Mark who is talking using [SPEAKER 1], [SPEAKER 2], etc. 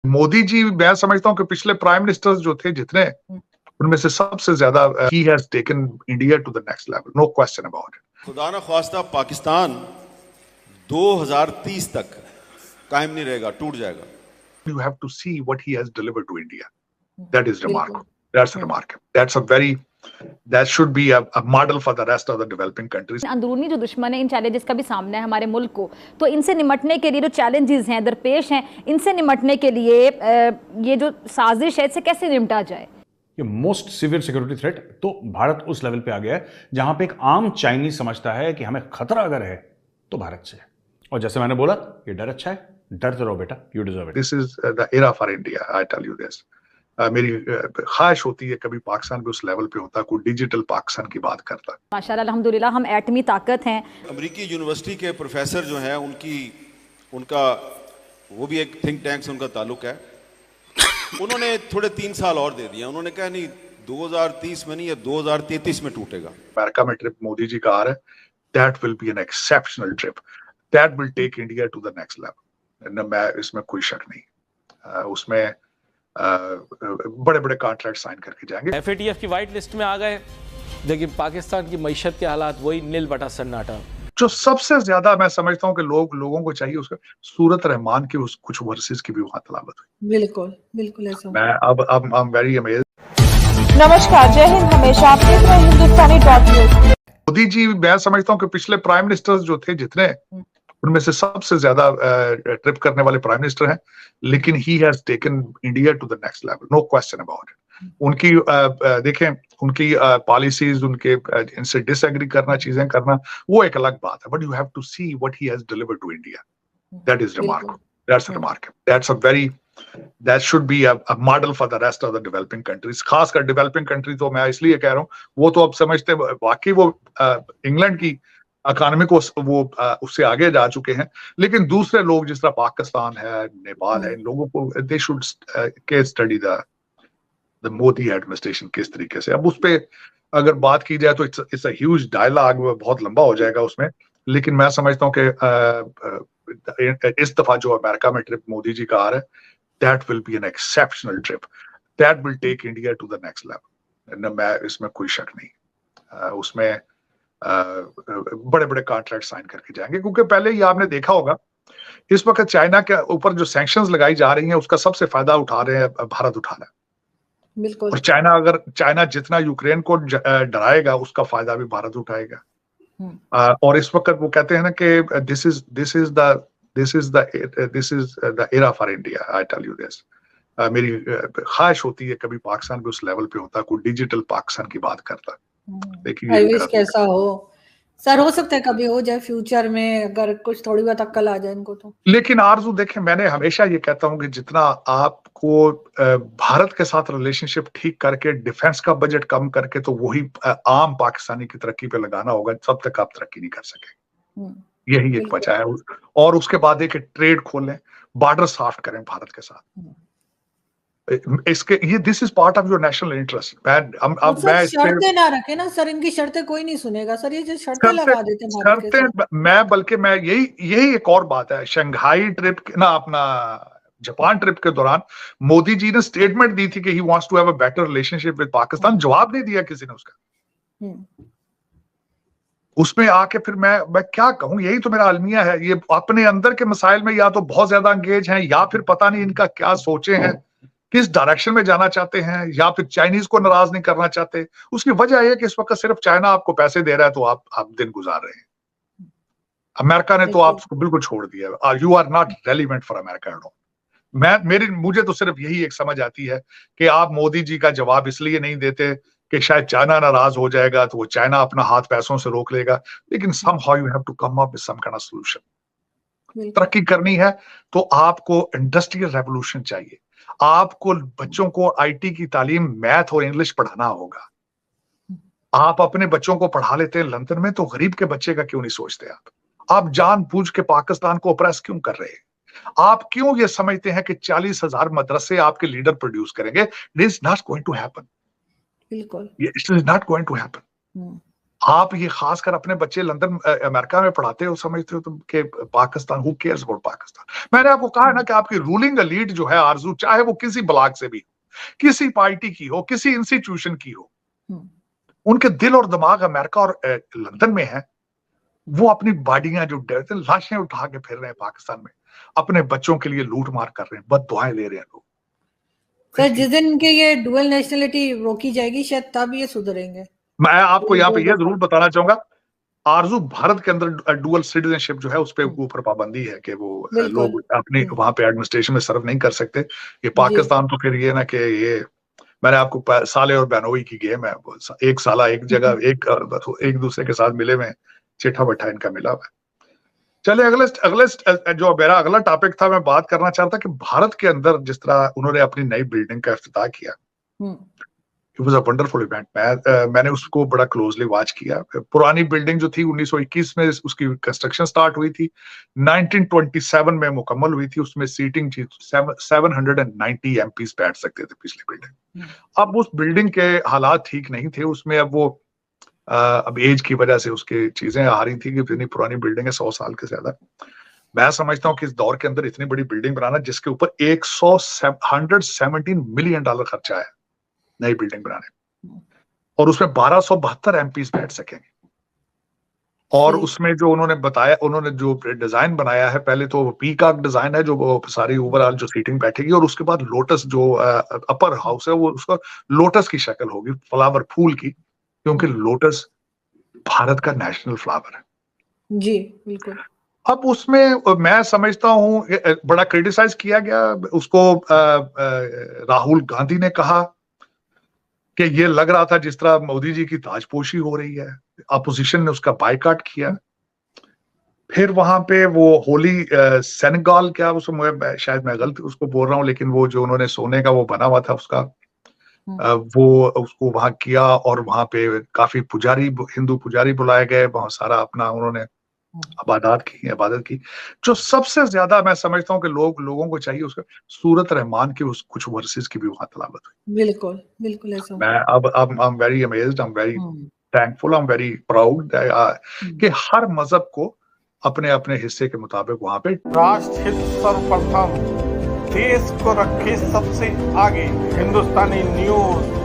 [SPEAKER 1] मोदी जी, मैं समझता हूँ कि पिछले प्राइम मिनिस्टर्स जो थे जितने, उनमें से सबसे ज्यादा he has taken India to the next level, no question about it.
[SPEAKER 2] खुदा न ख्वास्ता पाकिस्तान 2030 तक कायम नहीं रहेगा, टूट जाएगा।
[SPEAKER 1] You have to see what he has delivered to India. That is remarkable. That's remarkable. That's a very, that should be a model for the rest of the developing countries.
[SPEAKER 3] अंदरूनी जो दुश्मन है, इन चैलेंजेस का भी सामना है हमारे मुल्क को, तो इनसे निमटने के लिए जो चैलेंजेस हैं, दरपेश हैं, इनसे निमटने के लिए ये जो साजिश है, इससे कैसे निपटा जाए?
[SPEAKER 4] ये मोस्ट सिवियर सिक्योरिटी थ्रेट, तो भारत उस लेवल पे आ गया है जहां पे एक आम चाइनीज समझता है कि हमें खतरा अगर है तो भारत से है। और जैसे मैंने बोला, ये डर अच्छा है, डरते रहो बेटा, you deserve it.
[SPEAKER 1] This is the era for India, I tell you this. मेरी ख्वाहिश होती है कभी पाकिस्तान भी उस लेवल पे होता, कोई डिजिटल पाकिस्तान की बात करता।
[SPEAKER 3] माशाल्लाह अल्हम्दुलिल्लाह हम एटमी ताकत हैं।
[SPEAKER 2] अमेरिकी यूनिवर्सिटी के प्रोफेसर जो हैं, उनका वो भी एक थिंक टैंक से उनका ताल्लुक है। उन्होंने थोड़े 3 साल और दे दिया। उन्होंने कहा नहीं 2030 में नहीं, या 2033 में टूटेगा।
[SPEAKER 1] अमेरिका में ट्रिप मोदी जी का आ रहा है, that will be an exceptional trip, that will take India to the next level. मैं इसमें कोई शक नहीं, उसमें बड़े बड़े कॉन्ट्रैक्ट साइन करके जाएंगे।
[SPEAKER 5] FATF की व्हाइट लिस्ट में आ गए, लेकिन पाकिस्तान की मईशत के हालात वही नील बटा सन्नाटा।
[SPEAKER 1] जो सबसे ज्यादा मैं समझता हूँ कि लोगों को चाहिए, उसका सूरत रहमान की कुछ वर्सेस की भी वहां तलावत हुई।
[SPEAKER 6] बिल्कुल बिल्कुल ऐसा।
[SPEAKER 1] मैं अब आई एम वेरी अमेज्ड।
[SPEAKER 7] नमस्कार, जय हिंद, हमेशा आप देख रहे हैं हिंदुस्तानी.न्यूज।
[SPEAKER 1] मोदी जी, मैं समझता हूँ कि पिछले प्राइम मिनिस्टर्स जो थे जितने, उनमें से सबसे ज्यादा ट्रिप करने वाले प्राइम मिनिस्टर हैं, लेकिन he has taken India to the next level, no question about it. उनकी देखें, उनकी पॉलिसीज, उनके इनसे डिसएग्री करना, चीजें करना, वो एक अलग बात है, but you have to see what he has delivered to India. That is remarkable, that's remarkable, that's a very, that should be a model for the rest of the developing countries. खासकर developing country तो मैं इसलिए कह रहा हूँ, वो तो अब समझते वाकई वो इंग्लैंड की इकोनॉमी को वो उससे आगे जा चुके हैं, लेकिन दूसरे लोग जिस तरह पाकिस्तान है, नेपाल है, इन लोगों को they should case study the Modi administration किस तरीके से। अब उस पे अगर बात की जाए तो इट्स अ ह्यूज डायलॉग, बहुत लंबा हो जाएगा उसमें, लेकिन मैं समझता हूँ कि इस दफा जो अमेरिका में ट्रिप मोदी जी का आ रहा है, that will be an exceptional trip, that will take India to the next level. मैं इसमें कोई शक नहीं, उसमें बड़े बड़े कॉन्ट्रैक्ट साइन करके जाएंगे, क्योंकि पहले ही आपने देखा होगा इस वक्त चाइना के ऊपर जो सैंक्शंस लगाई जा रही हैं, उसका सबसे फायदा उठा रहे हैं, भारत उठा रहा है।
[SPEAKER 6] बिल्कुल।
[SPEAKER 1] और चाइना जितना यूक्रेन को डराएगा, उसका फायदा भी भारत उठाएगा। और इस वक्त वो कहते हैं ना कि this is the era for India, I tell you this. मेरी ख्वाहिश होती है कभी पाकिस्तान भी उस लेवल पे होता, कोई डिजिटल पाकिस्तान की बात करता।
[SPEAKER 6] देखिए कैसा हो सर, हो सकता है कभी हो जाए फ्यूचर में, अगर कुछ थोड़ी बहुत अक्ल आ जाए इनको तो।
[SPEAKER 1] लेकिन आरजू देखें, मैंने हमेशा ये कहता हूं कि जितना आपको भारत के साथ रिलेशनशिप ठीक करके, डिफेंस का बजट कम करके, तो वही आम पाकिस्तानी की तरक्की पे लगाना होगा, तब तक आप तरक्की नहीं कर सके। यही एक वजह है। और उसके बाद एक ट्रेड खोलें, बॉर्डर सॉफ्ट करें भारत के साथ। इसके ये this is part of your national interest. मैं
[SPEAKER 6] शर्तें ना रखे ना सर, इनकी शर्तें कोई नहीं सुनेगा सर, ये जो शर्तें लगा देते हैं
[SPEAKER 1] बल्कि मैं यही एक और बात है, शंघाई ट्रिप ना, अपना जापान ट्रिप के दौरान मोदी जी ने स्टेटमेंट दी थी कि he wants to have a better relationship with Pakistan. जवाब नहीं दिया किसी ने उसका। उसमें आके फिर मैं क्या कहूं, यही तो मेरा अलमिया है। ये अपने अंदर के मसाइल में या तो बहुत ज्यादा एंगेज हैं, या फिर पता नहीं इनका क्या सोचे हैं, किस डायरेक्शन में जाना चाहते हैं, या फिर चाइनीज को नाराज नहीं करना चाहते। उसकी वजह यह है कि इस वक्त सिर्फ चाइना आपको पैसे दे रहा है, तो आप दिन गुजार रहे हैं। अमेरिका ने तो आपको बिल्कुल छोड़ दिया। You are not relevant for America at all. मुझे तो सिर्फ यही एक समझ आती है कि आप मोदी जी का जवाब इसलिए नहीं देते कि शायद चाइना नाराज हो जाएगा, तो वो चाइना अपना हाथ पैसों से रोक लेगा, लेकिन somehow you have to come up with some kind of solution। तरक्की करनी है तो आपको इंडस्ट्रियल रेवोल्यूशन चाहिए, आपको बच्चों को आईटी की तालीम, मैथ और इंग्लिश पढ़ाना होगा। आप अपने बच्चों को पढ़ा लेते हैं लंदन में, तो गरीब के बच्चे का क्यों नहीं सोचते आप जानबूझ के पाकिस्तान को ऑप्रेस क्यों कर रहे हैं? आप क्यों ये समझते हैं कि 40,000 मदरसे आपके लीडर प्रोड्यूस करेंगे? It is not going to happen.
[SPEAKER 6] बिल्कुल,
[SPEAKER 1] it is not going to happen. आप ये खासकर अपने बच्चे लंदन अमेरिका में पढ़ाते हो, समझते हो तुम कि Pakistan, who cares about Pakistan. मैंने आपको कहा है ना कि आपकी रूलिंग एलीट जो है आरजू, चाहे वो किसी ब्लॉक से भी, किसी पार्टी की हो, किसी इंस्टीट्यूशन की हो, उनके दिल और दिमाग अमेरिका और लंदन में है। वो अपनी बॉडियां जो लाशें उठा के फिर रहे हैं पाकिस्तान में, अपने बच्चों के लिए लूट मार कर रहे हैं, बद दुआएं ले रहे हैं लोग।
[SPEAKER 6] सर जिस दिन के ये डुअल नेशनलिटी रोकी जाएगी शायद तब ये सुधरेंगे।
[SPEAKER 1] मैं आपको यहाँ पे ये जरूर बताना चाहूंगा, आरजू भारत के अंदर डुअल सिटीजनशिप जो है उस पे ऊपर पाबंदी है कि वो लोग अपने वहां पे एडमिनिस्ट्रेशन में सर्व नहीं कर सकते। ये पाकिस्तान तो फिर ये ना कि ये, मैंने आपको साले और बहनोई की गेम है, एक साला एक जगह एक दूसरे के साथ मिले में चिट्ठा बैठा इनका मिला हुआ। चले अगले जो मेरा अगला टॉपिक था, मैं बात करना चाहता कि भारत के अंदर जिस तरह उन्होंने अपनी नई बिल्डिंग का इफ्तिताह किया, it was a wonderful event. मैंने उसको बड़ा क्लोजली वॉच किया। पुरानी बिल्डिंग जो थी 1921 में उसकी कंस्ट्रक्शन स्टार्ट हुई थी, 1927 में मुकम्मल हुई थी। उसमें सीटिंग 790 एमपीज बैठ सकते थे पिछली बिल्डिंग। अब उस बिल्डिंग के हालात ठीक नहीं थे, उसमें अब वो अब एज की वजह से उसकी चीजें आ रही थी कि इतनी पुरानी बिल्डिंग है, 100 साल के ज्यादा। मैं समझता हूँ कि इस दौर के अंदर इतनी बड़ी बिल्डिंग बनाना जिसके ऊपर 117 मिलियन डॉलर खर्चा है नई बिल्डिंग बनाने, और उसमें 1272 एमपीज बैठ सकेंगे। और उसमें जो उन्होंने बताया, उन्होंने जो डिजाइन बनाया है, पहले तो पीकॉक डिजाइन है जो वो सारी ओवरऑल जो सीटिंग बैठेगी, और उसके बाद लोटस जो अपर हाउस है वो उसका लोटस की शक्ल होगी, फ्लावर फूल की, क्योंकि लोटस भारत का नेशनल फ्लावर है।
[SPEAKER 6] जी बिल्कुल।
[SPEAKER 1] अब उसमें मैं समझता हूँ बड़ा क्रिटिसाइज किया गया उसको। राहुल गांधी ने कहा कि ये लग रहा था जिस तरह मोदी जी की ताजपोशी हो रही है। अपोजिशन ने उसका बायकॉट किया। फिर वहां पे वो होली सेनेगल, क्या उसको शायद मैं गलत उसको बोल रहा हूँ, लेकिन वो जो उन्होंने सोने का वो बना हुआ था उसका, वो उसको वहां किया, और वहां पे काफी पुजारी, हिंदू पुजारी बुलाए गए, बहुत सारा अपना उन्होंने इबादत की। जो सबसे ज्यादा मैं समझता हूँ कि लोगों को चाहिए उसका सूरत रहमान की कुछ वर्सेस की भी वहां तलावत हुई।
[SPEAKER 6] बिल्कुल बिल्कुल ऐसा।
[SPEAKER 1] मैं अब I am very amazed, I am very thankful, I am very proud कि हर मजहब को अपने अपने हिस्से के मुताबिक वहां पे
[SPEAKER 8] राष्ट्र हित सर्वप्रथम, देश को रखे सबसे आगे। हिंदुस्तानी न्यूज